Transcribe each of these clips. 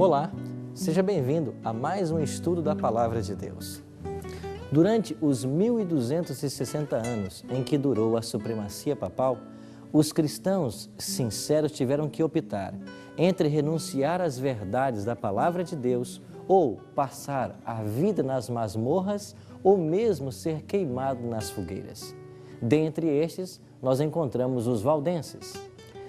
Olá, seja bem-vindo a mais um estudo da Palavra de Deus. Durante os 1260 anos em que durou a supremacia papal, os cristãos sinceros tiveram que optar entre renunciar às verdades da Palavra de Deus ou passar a vida nas masmorras ou mesmo ser queimado nas fogueiras. Dentre estes, nós encontramos os valdenses.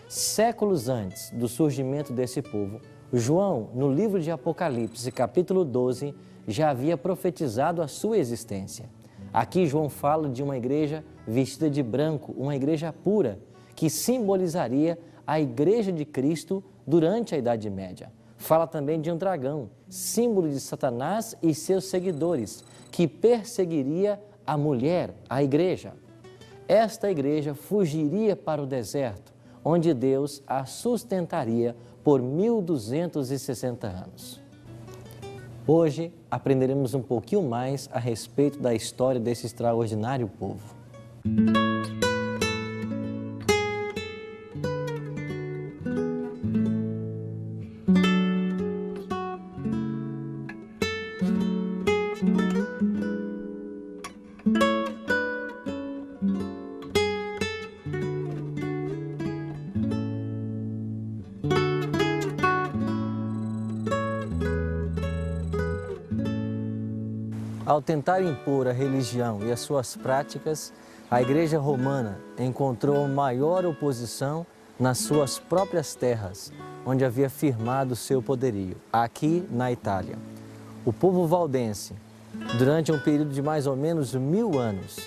Séculos antes do surgimento desse povo, João, no livro de Apocalipse, capítulo 12, já havia profetizado a sua existência. Aqui João fala de uma igreja vestida de branco, uma igreja pura, que simbolizaria a igreja de Cristo durante a Idade Média. Fala também de um dragão, símbolo de Satanás e seus seguidores, que perseguiria a mulher, a igreja. Esta igreja fugiria para o deserto, onde Deus a sustentaria por 1260 anos. Hoje aprenderemos um pouquinho mais a respeito da história desse extraordinário povo. Ao tentar impor a religião e as suas práticas, a Igreja Romana encontrou maior oposição nas suas próprias terras, onde havia firmado seu poderio, aqui na Itália. O povo valdense, durante um período de mais ou menos 1000 anos,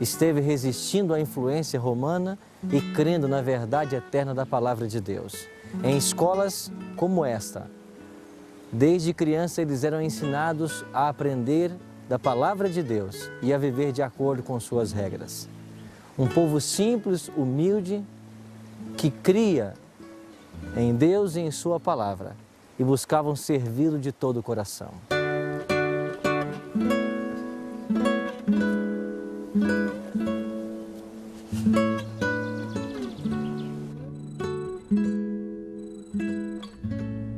esteve resistindo à influência romana e crendo na verdade eterna da Palavra de Deus. Em escolas como esta, desde criança eles eram ensinados a aprender da Palavra de Deus e a viver de acordo com suas regras. Um povo simples, humilde, que cria em Deus e em sua Palavra e buscavam servi-lo de todo o coração.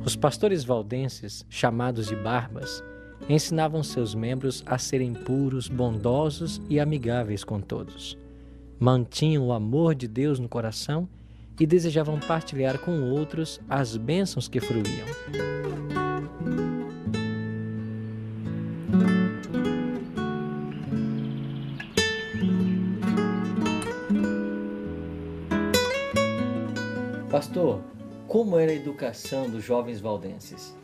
Os pastores valdenses, chamados de barbas, ensinavam seus membros a serem puros, bondosos e amigáveis com todos. Mantinham o amor de Deus no coração e desejavam partilhar com outros as bênçãos que fruíam. Pastor, como era a educação dos jovens valdenses?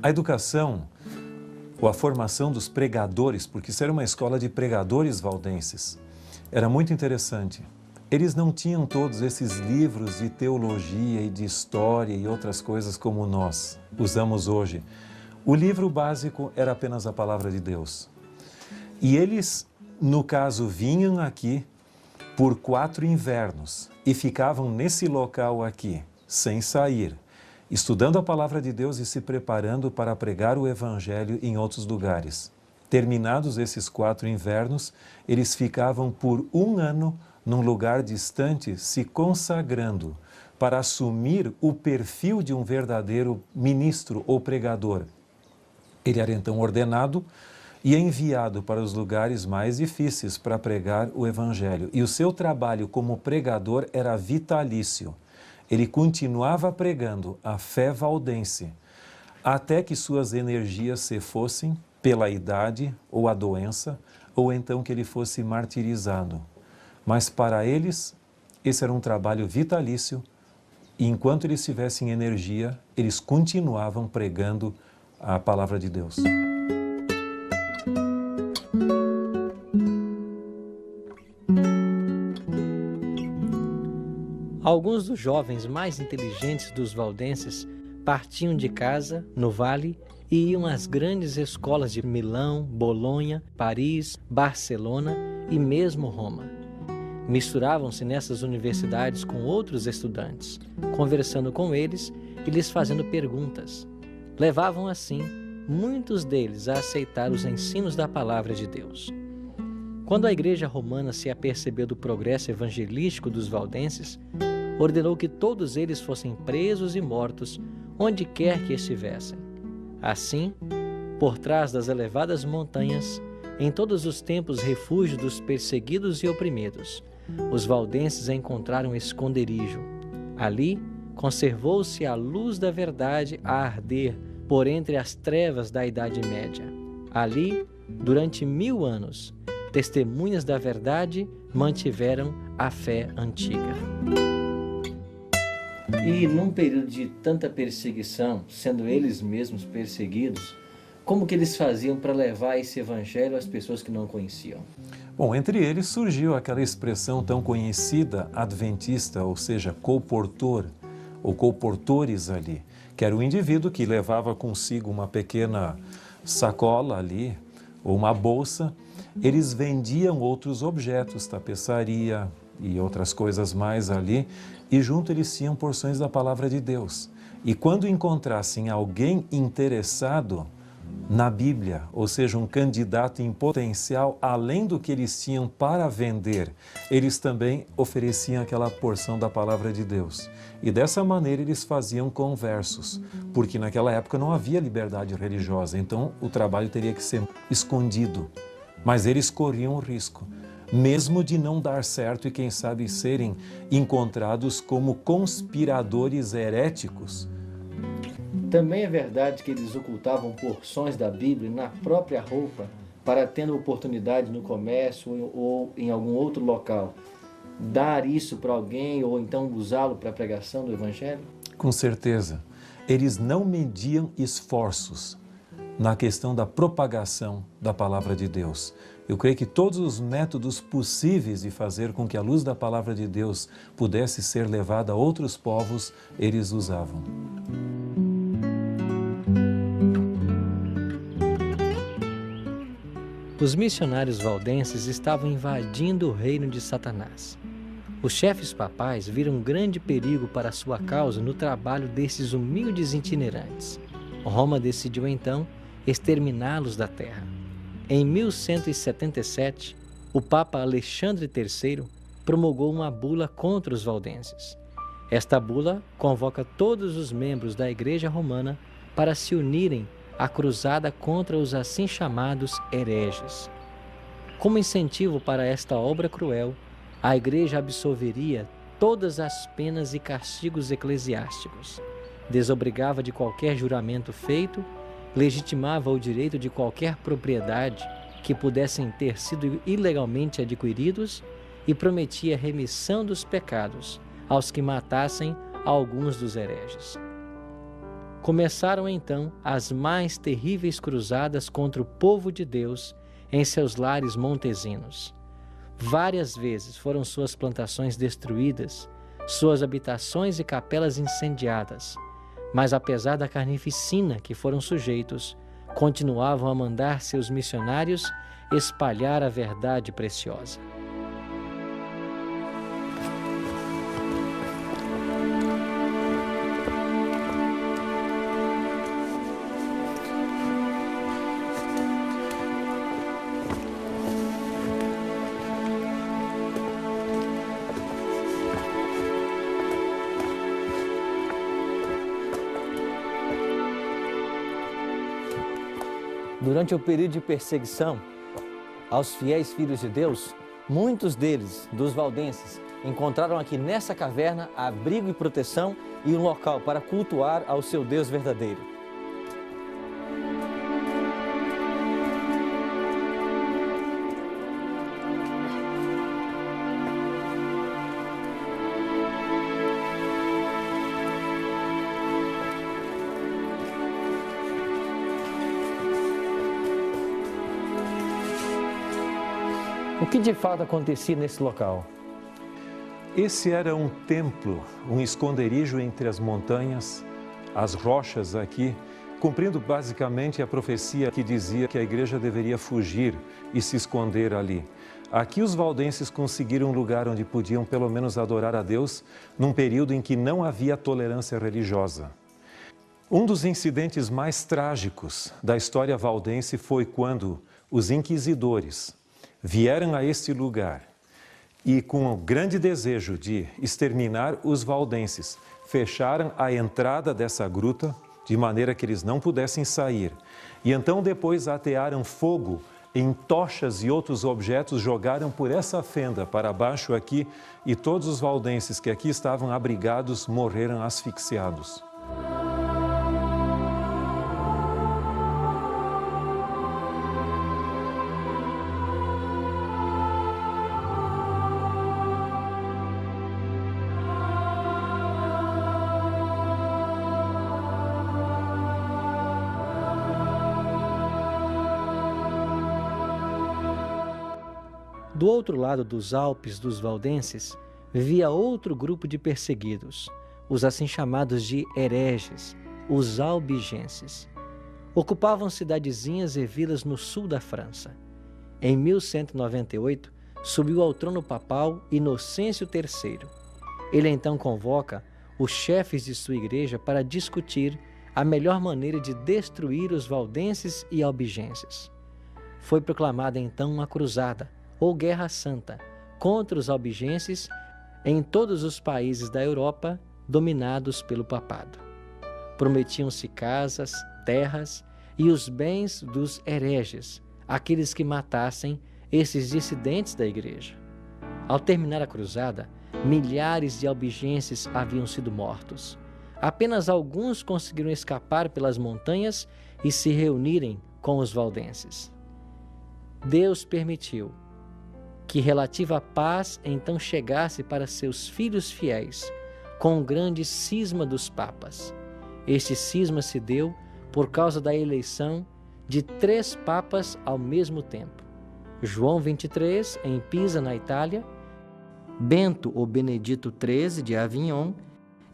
A educação, ou a formação dos pregadores, porque isso era uma escola de pregadores valdenses, era muito interessante. Eles não tinham todos esses livros de teologia e de história e outras coisas como nós usamos hoje. O livro básico era apenas a Palavra de Deus. E eles, no caso, vinham aqui por 4 invernos e ficavam nesse local aqui, sem sair, estudando a Palavra de Deus e se preparando para pregar o Evangelho em outros lugares. Terminados esses 4 invernos, eles ficavam por 1 ano num lugar distante, se consagrando para assumir o perfil de um verdadeiro ministro ou pregador. Ele era então ordenado e enviado para os lugares mais difíceis para pregar o Evangelho. E o seu trabalho como pregador era vitalício. Ele continuava pregando a fé valdense, até que suas energias se fossem pela idade ou a doença, ou então que ele fosse martirizado. Mas para eles, esse era um trabalho vitalício, e enquanto eles tivessem energia, eles continuavam pregando a Palavra de Deus. Alguns dos jovens mais inteligentes dos valdenses partiam de casa, no vale, e iam às grandes escolas de Milão, Bolonha, Paris, Barcelona e mesmo Roma. Misturavam-se nessas universidades com outros estudantes, conversando com eles e lhes fazendo perguntas. Levavam, assim, muitos deles a aceitar os ensinos da Palavra de Deus. Quando a Igreja Romana se apercebeu do progresso evangelístico dos valdenses, ordenou que todos eles fossem presos e mortos, onde quer que estivessem. Assim, por trás das elevadas montanhas, em todos os tempos refúgio dos perseguidos e oprimidos, os valdenses encontraram esconderijo. Ali, conservou-se a luz da verdade a arder por entre as trevas da Idade Média. Ali, durante 1000 anos, testemunhas da verdade mantiveram a fé antiga. E num período de tanta perseguição, sendo eles mesmos perseguidos, como que eles faziam para levar esse evangelho às pessoas que não conheciam? Bom, entre eles surgiu aquela expressão tão conhecida, adventista, ou seja, colportor, ou colportores ali, que era o indivíduo que levava consigo uma pequena sacola ali, ou uma bolsa. Eles vendiam outros objetos, tapeçaria e outras coisas mais ali, e junto eles tinham porções da palavra de Deus. E quando encontrassem alguém interessado na Bíblia, ou seja, um candidato em potencial, além do que eles tinham para vender, eles também ofereciam aquela porção da palavra de Deus. E dessa maneira eles faziam conversos, porque naquela época não havia liberdade religiosa, então o trabalho teria que ser escondido. Mas eles corriam o risco, mesmo de não dar certo e quem sabe serem encontrados como conspiradores heréticos. Também é verdade que eles ocultavam porções da Bíblia na própria roupa para, tendo oportunidade no comércio ou em algum outro local, dar isso para alguém ou então usá-lo para a pregação do Evangelho? Com certeza. Eles não mediam esforços na questão da propagação da palavra de Deus. Eu creio que todos os métodos possíveis de fazer com que a luz da palavra de Deus pudesse ser levada a outros povos, eles usavam. Os missionários valdenses estavam invadindo o reino de Satanás. Os chefes papais viram um grande perigo para a sua causa no trabalho desses humildes itinerantes. Roma decidiu então exterminá-los da terra. Em 1177, o Papa Alexandre III promulgou uma bula contra os valdenses. Esta bula convoca todos os membros da Igreja Romana para se unirem à cruzada contra os assim chamados hereges. Como incentivo para esta obra cruel, a Igreja absolveria todas as penas e castigos eclesiásticos, desobrigava de qualquer juramento feito, legitimava o direito de qualquer propriedade que pudessem ter sido ilegalmente adquiridos e prometia remissão dos pecados aos que matassem alguns dos hereges. Começaram então as mais terríveis cruzadas contra o povo de Deus em seus lares montesinos. Várias vezes foram suas plantações destruídas, suas habitações e capelas incendiadas, mas apesar da carnificina que foram sujeitos, continuavam a mandar seus missionários espalhar a verdade preciosa. Durante o período de perseguição aos fiéis filhos de Deus, muitos deles, dos valdenses, encontraram aqui nessa caverna abrigo e proteção e um local para cultuar ao seu Deus verdadeiro. O que de fato acontecia nesse local? Esse era um templo, um esconderijo entre as montanhas, as rochas aqui, cumprindo basicamente a profecia que dizia que a igreja deveria fugir e se esconder ali. Aqui os valdenses conseguiram um lugar onde podiam pelo menos adorar a Deus num período em que não havia tolerância religiosa. Um dos incidentes mais trágicos da história valdense foi quando os inquisidores vieram a este lugar, e com o grande desejo de exterminar os valdenses, fecharam a entrada dessa gruta de maneira que eles não pudessem sair. E então depois atearam fogo em tochas e outros objetos, jogaram por essa fenda para baixo aqui, e todos os valdenses que aqui estavam abrigados morreram asfixiados. Do outro lado dos Alpes dos valdenses, vivia outro grupo de perseguidos, os assim chamados de hereges, os albigenses. Ocupavam cidadezinhas e vilas no sul da França. Em 1198, subiu ao trono papal Inocêncio III. Ele então convoca os chefes de sua igreja para discutir a melhor maneira de destruir os valdenses e albigenses. Foi proclamada então uma cruzada, ou Guerra Santa, contra os albigenses em todos os países da Europa dominados pelo papado. Prometiam-se casas, terras e os bens dos hereges, aqueles que matassem esses dissidentes da igreja. Ao terminar a cruzada, milhares de albigenses haviam sido mortos. Apenas alguns conseguiram escapar pelas montanhas e se reunirem com os valdenses. Deus permitiu que relativa paz então chegasse para seus filhos fiéis, com o grande cisma dos papas. Este cisma se deu por causa da eleição de 3 papas ao mesmo tempo: João XXIII, em Pisa, na Itália, Bento ou Benedito XIII, de Avignon,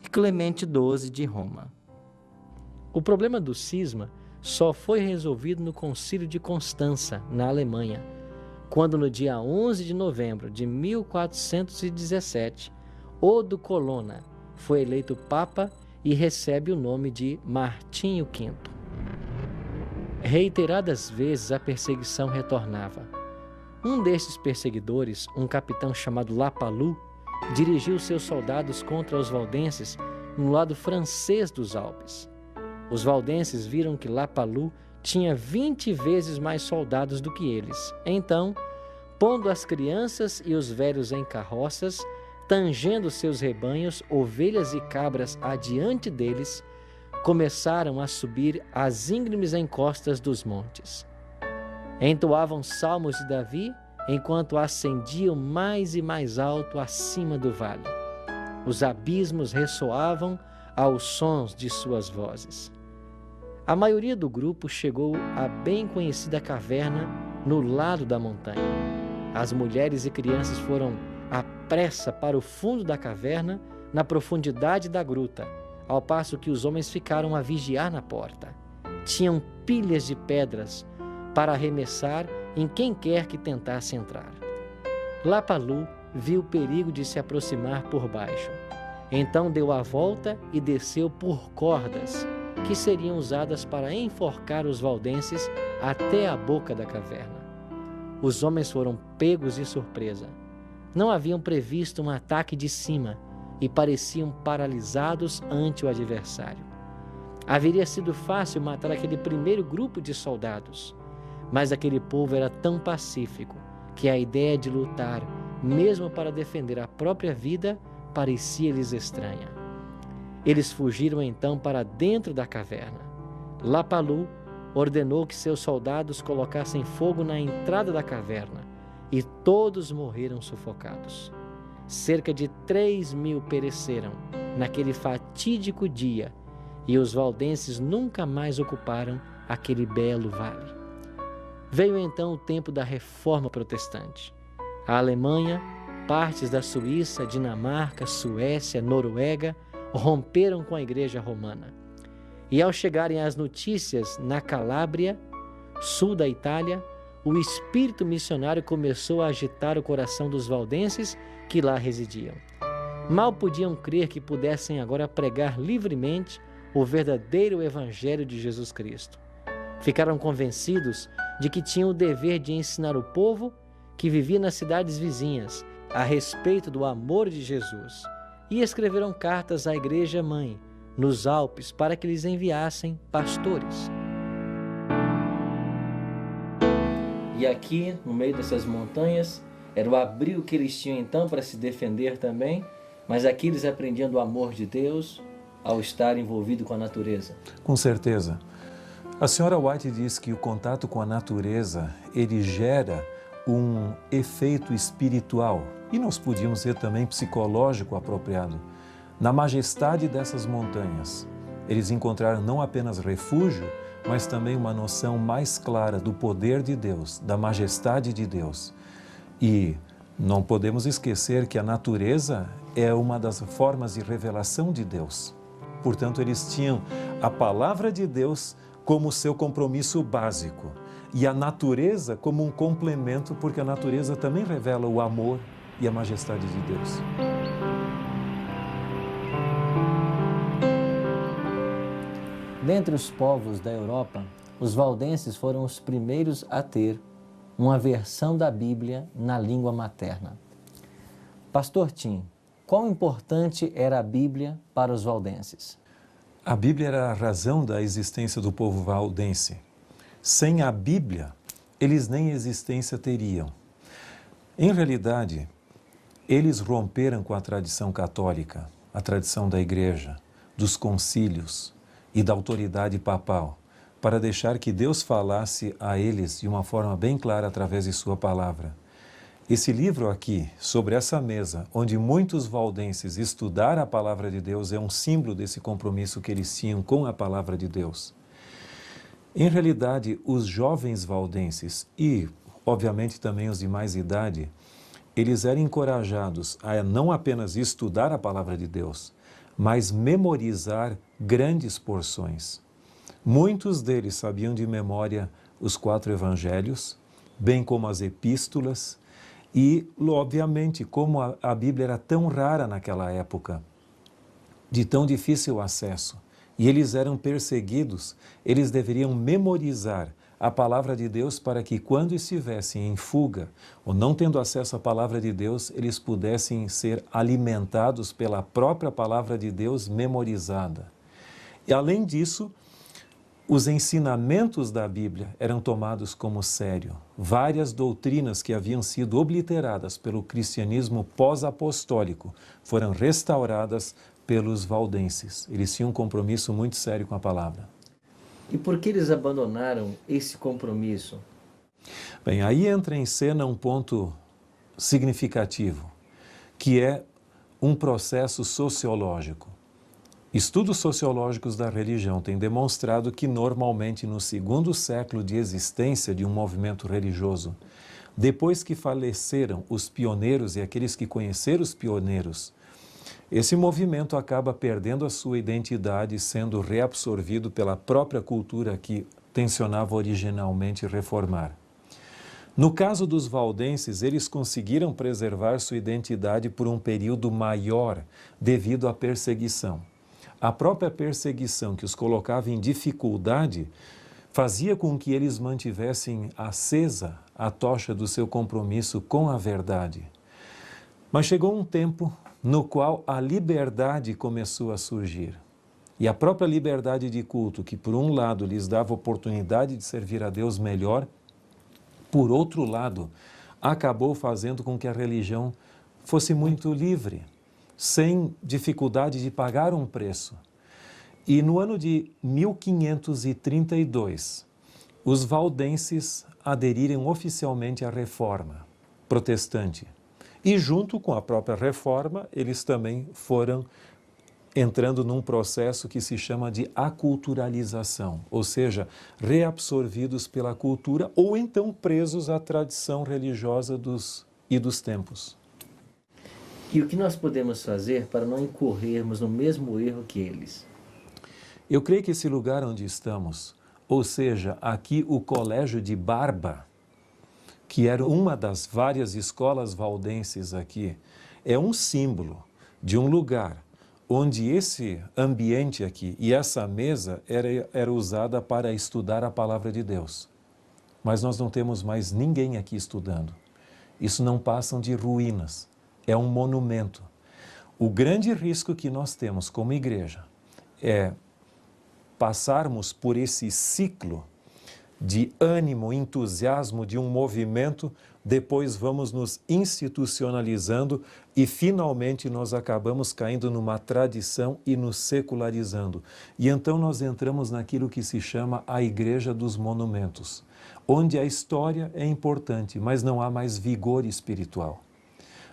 e Clemente XII, de Roma. O problema do cisma só foi resolvido no Concílio de Constança, na Alemanha, quando no dia 11 de novembro de 1417, Odo Colonna foi eleito Papa e recebe o nome de Martinho V. Reiteradas vezes a perseguição retornava. Um desses perseguidores, um capitão chamado Lapalus, dirigiu seus soldados contra os valdenses no lado francês dos Alpes. Os valdenses viram que Lapalus tinha 20 vezes mais soldados do que eles. Então, pondo as crianças e os velhos em carroças, tangendo seus rebanhos, ovelhas e cabras adiante deles, começaram a subir as íngremes encostas dos montes. Entoavam salmos de Davi, enquanto ascendiam mais e mais alto acima do vale. Os abismos ressoavam aos sons de suas vozes. A maioria do grupo chegou à bem conhecida caverna no lado da montanha. As mulheres e crianças foram à pressa para o fundo da caverna, na profundidade da gruta, ao passo que os homens ficaram a vigiar na porta. Tinham pilhas de pedras para arremessar em quem quer que tentasse entrar. Lapalus viu o perigo de se aproximar por baixo. Então deu a volta e desceu por cordas, que seriam usadas para enforcar os valdenses até a boca da caverna. Os homens foram pegos de surpresa. Não haviam previsto um ataque de cima e pareciam paralisados ante o adversário. Haveria sido fácil matar aquele primeiro grupo de soldados, mas aquele povo era tão pacífico que a ideia de lutar, mesmo para defender a própria vida, parecia-lhes estranha. Eles fugiram então para dentro da caverna. Lapalus ordenou que seus soldados colocassem fogo na entrada da caverna e todos morreram sufocados. Cerca de 3.000 pereceram naquele fatídico dia e os valdenses nunca mais ocuparam aquele belo vale. Veio então o tempo da Reforma Protestante. A Alemanha, partes da Suíça, Dinamarca, Suécia, Noruega romperam com a Igreja Romana. E ao chegarem as notícias na Calábria, sul da Itália, o espírito missionário começou a agitar o coração dos valdenses que lá residiam. Mal podiam crer que pudessem agora pregar livremente o verdadeiro Evangelho de Jesus Cristo. Ficaram convencidos de que tinham o dever de ensinar o povo que vivia nas cidades vizinhas a respeito do amor de Jesus e escreveram cartas à Igreja Mãe, nos Alpes, para que lhes enviassem pastores. E aqui, no meio dessas montanhas, era o abrigo que eles tinham então para se defender também, mas aqui eles aprendiam do amor de Deus ao estar envolvido com a natureza. Com certeza. A senhora White diz que o contato com a natureza, ele gera um efeito espiritual e nós podíamos dizer também psicológico apropriado. Na majestade dessas montanhas, eles encontraram não apenas refúgio, mas também uma noção mais clara do poder de Deus, da majestade de Deus. E não podemos esquecer que a natureza é uma das formas de revelação de Deus. Portanto, eles tinham a palavra de Deus como seu compromisso básico e a natureza como um complemento, porque a natureza também revela o amor e a majestade de Deus. Dentre os povos da Europa, os valdenses foram os primeiros a ter uma versão da Bíblia na língua materna. Pastor Tim, quão importante era a Bíblia para os valdenses? A Bíblia era a razão da existência do povo valdense. Sem a Bíblia, eles nem existência teriam. Em realidade, eles romperam com a tradição católica, a tradição da igreja, dos concílios e da autoridade papal, para deixar que Deus falasse a eles de uma forma bem clara através de sua palavra. Esse livro aqui, sobre essa mesa, onde muitos valdenses estudaram a palavra de Deus, é um símbolo desse compromisso que eles tinham com a palavra de Deus. Em realidade, os jovens valdenses e, obviamente, também os de mais idade, eles eram encorajados a não apenas estudar a palavra de Deus, mas memorizar grandes porções. Muitos deles sabiam de memória os 4 evangelhos, bem como as epístolas, e, obviamente, como a Bíblia era tão rara naquela época, de tão difícil acesso, e eles eram perseguidos, eles deveriam memorizar a palavra de Deus para que, quando estivessem em fuga ou não tendo acesso à palavra de Deus, eles pudessem ser alimentados pela própria palavra de Deus memorizada. E, além disso, os ensinamentos da Bíblia eram tomados como sério. Várias doutrinas que haviam sido obliteradas pelo cristianismo pós-apostólico foram restauradas pelos valdenses. Eles tinham um compromisso muito sério com a palavra. E por que eles abandonaram esse compromisso? Bem, aí entra em cena um ponto significativo, que é um processo sociológico. Estudos sociológicos da religião têm demonstrado que normalmente no 2º século de existência de um movimento religioso, depois que faleceram os pioneiros e aqueles que conheceram os pioneiros, esse movimento acaba perdendo a sua identidade, sendo reabsorvido pela própria cultura que tensionava originalmente reformar. No caso dos valdenses, eles conseguiram preservar sua identidade por um período maior devido à perseguição. A própria perseguição que os colocava em dificuldade fazia com que eles mantivessem acesa a tocha do seu compromisso com a verdade. Mas chegou um tempo no qual a liberdade começou a surgir. E a própria liberdade de culto, que por um lado lhes dava oportunidade de servir a Deus melhor, por outro lado, acabou fazendo com que a religião fosse muito livre, sem dificuldade de pagar um preço. E no ano de 1532, os valdenses aderiram oficialmente à Reforma protestante. E junto com a própria Reforma, eles também foram entrando num processo que se chama de aculturalização, ou seja, reabsorvidos pela cultura ou então presos à tradição religiosa dos tempos. E o que nós podemos fazer para não incorrermos no mesmo erro que eles? Eu creio que esse lugar onde estamos, ou seja, aqui o Colégio de Barba, que era uma das várias escolas valdenses aqui, é um símbolo de um lugar onde esse ambiente aqui e essa mesa era usada para estudar a palavra de Deus. Mas nós não temos mais ninguém aqui estudando. Isso não passam de ruínas. é um monumento. O grande risco que nós temos como igreja é passarmos por esse ciclo de ânimo, entusiasmo de um movimento, depois vamos nos institucionalizando e finalmente nós acabamos caindo numa tradição e nos secularizando. E então nós entramos naquilo que se chama a igreja dos monumentos, onde a história é importante, mas não há mais vigor espiritual.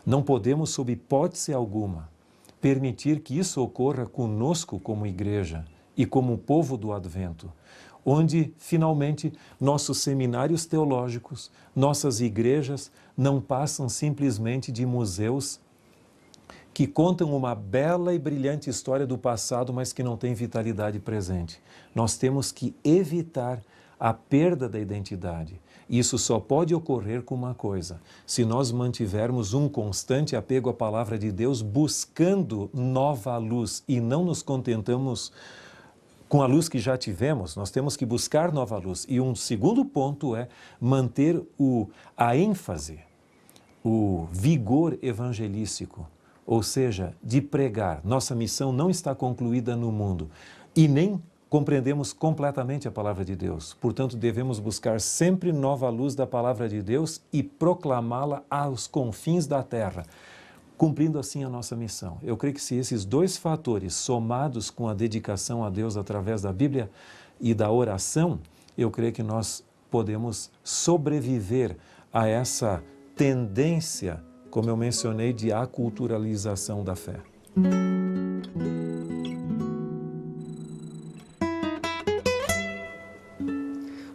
Não podemos, sob hipótese alguma, permitir que isso ocorra conosco como igreja e como povo do Advento, onde, finalmente, nossos seminários teológicos, nossas igrejas não passam simplesmente de museus que contam uma bela e brilhante história do passado, mas que não tem vitalidade presente. Nós temos que evitar a perda da identidade. Isso só pode ocorrer com uma coisa: se nós mantivermos um constante apego à palavra de Deus, buscando nova luz e não nos contentamos com a luz que já tivemos, nós temos que buscar nova luz. E um segundo ponto é manter a ênfase, o vigor evangelístico, ou seja, de pregar. Nossa missão não está concluída no mundo e nem compreendemos completamente a palavra de Deus. Portanto, devemos buscar sempre nova luz da palavra de Deus e proclamá-la aos confins da terra, cumprindo assim a nossa missão. Eu creio que se esses dois fatores, somados com a dedicação a Deus através da Bíblia e da oração, eu creio que nós podemos sobreviver a essa tendência, como eu mencionei, de aculturalização da fé.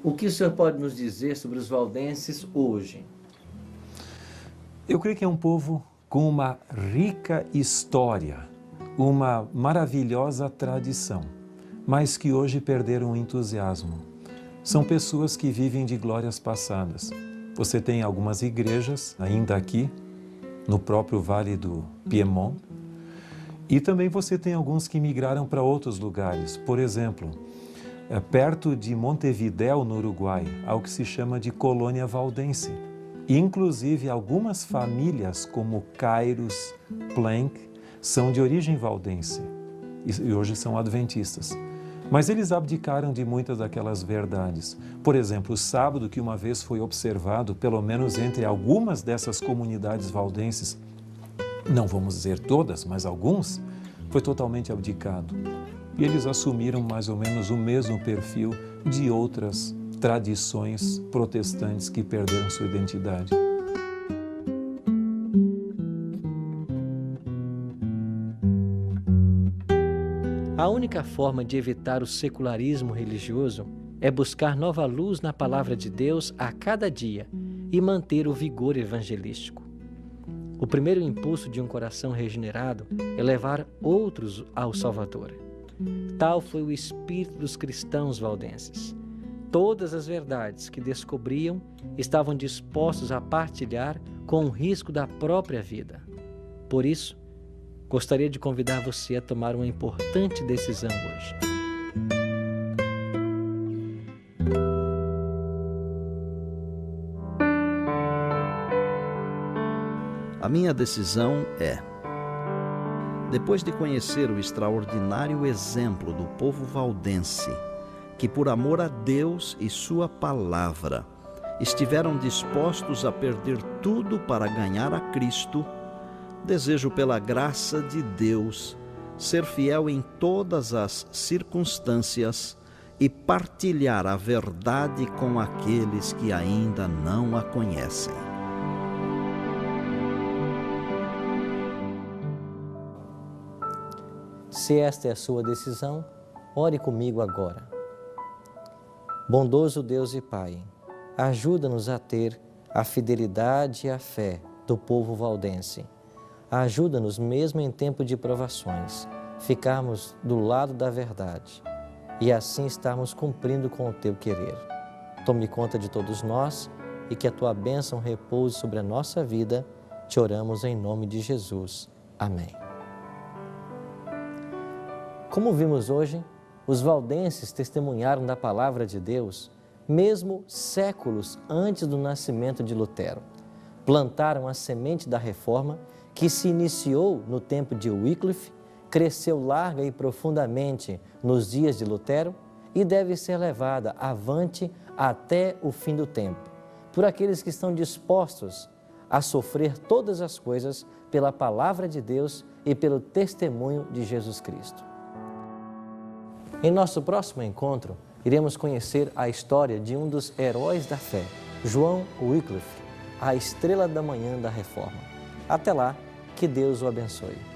O que o senhor pode nos dizer sobre os valdenses hoje? Eu creio que é um povo com uma rica história, uma maravilhosa tradição, mas que hoje perderam o entusiasmo. São pessoas que vivem de glórias passadas. Você tem algumas igrejas ainda aqui, no próprio Vale do Piemont, e também você tem alguns que migraram para outros lugares. Por exemplo, perto de Montevidéu, no Uruguai, há o que se chama de colônia valdense. Inclusive, algumas famílias, como Kairos, Planck, são de origem valdense e hoje são adventistas. Mas eles abdicaram de muitas daquelas verdades. Por exemplo, o sábado, que uma vez foi observado, pelo menos entre algumas dessas comunidades valdenses, não vamos dizer todas, mas alguns, foi totalmente abdicado. E eles assumiram mais ou menos o mesmo perfil de outras tradições protestantes que perderam sua identidade. A única forma de evitar o secularismo religioso é buscar nova luz na palavra de Deus a cada dia e manter o vigor evangelístico. O primeiro impulso de um coração regenerado é levar outros ao Salvador. Tal foi o espírito dos cristãos valdenses. Todas as verdades que descobriam estavam dispostos a partilhar com o risco da própria vida. Por isso, gostaria de convidar você a tomar uma importante decisão hoje. A minha decisão é: depois de conhecer o extraordinário exemplo do povo valdense, que por amor a Deus e sua palavra estiveram dispostos a perder tudo para ganhar a Cristo, desejo pela graça de Deus ser fiel em todas as circunstâncias e partilhar a verdade com aqueles que ainda não a conhecem. Se esta é a sua decisão, ore comigo agora. Bondoso Deus e Pai, ajuda-nos a ter a fidelidade e a fé do povo valdense. Ajuda-nos, mesmo em tempo de provações, ficarmos do lado da verdade e assim estarmos cumprindo com o Teu querer. Tome conta de todos nós e que a Tua bênção repouse sobre a nossa vida. Te oramos em nome de Jesus. Amém. Como vimos hoje, os valdenses testemunharam da palavra de Deus, mesmo séculos antes do nascimento de Lutero. Plantaram a semente da reforma que se iniciou no tempo de Wycliffe, cresceu larga e profundamente nos dias de Lutero e deve ser levada avante até o fim do tempo, por aqueles que estão dispostos a sofrer todas as coisas pela palavra de Deus e pelo testemunho de Jesus Cristo. Em nosso próximo encontro, iremos conhecer a história de um dos heróis da fé, João Wycliffe, a estrela da manhã da Reforma. Até lá, que Deus o abençoe.